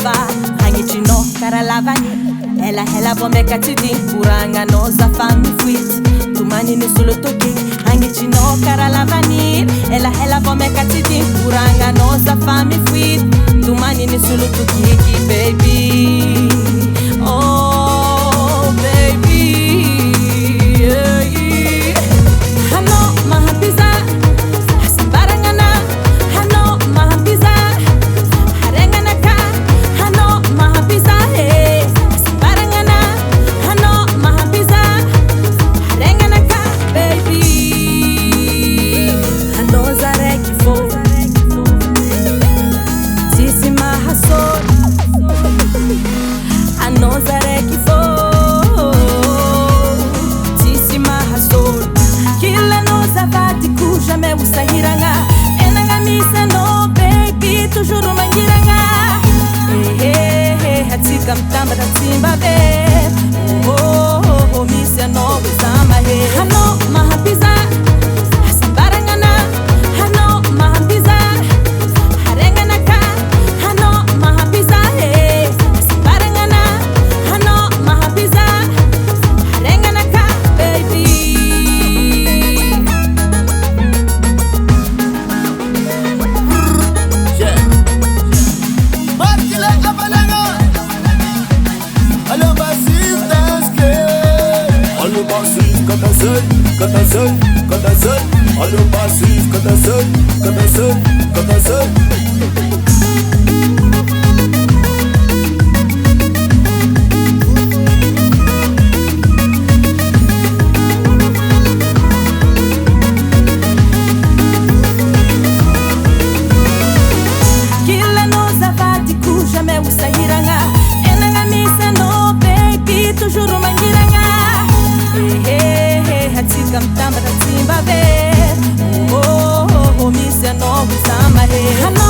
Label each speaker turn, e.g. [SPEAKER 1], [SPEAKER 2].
[SPEAKER 1] zava Hangitino karalavani Hela hela bombeka tidi Kuranga no zafami fuit Tumani ni solo toki Hangitino karalavani Hela hela bombeka tidi Kuranga no zafami fuit Tumani ni solo toki baby. Oh baby, yeah, yeah. Hano mahapiza Hasambarangana Hano mahapiza Harengana ka Hano mahapiza hey. Hasambarangana Hano mahapiza Harengana ka baby. Hano zareki fo Sisi mahasol Hano zareki fo jamais usahiranga enanga misa no baby toujours mangiranga hatika mtamba tatsimba be oh misa no bezama he hano mahapiza hasambarangana hano mahapiza harengana ka hano mahapiza he hasambarangana hano mahapiza harengana ka baby.
[SPEAKER 2] Quand t'as seul, allo passif, quand t'as seul.
[SPEAKER 1] Kila no zavadiku jamais usahiranga enanga misa no baby toujours mangiranga hatika mtamba tatsimba be oh misa no busama he.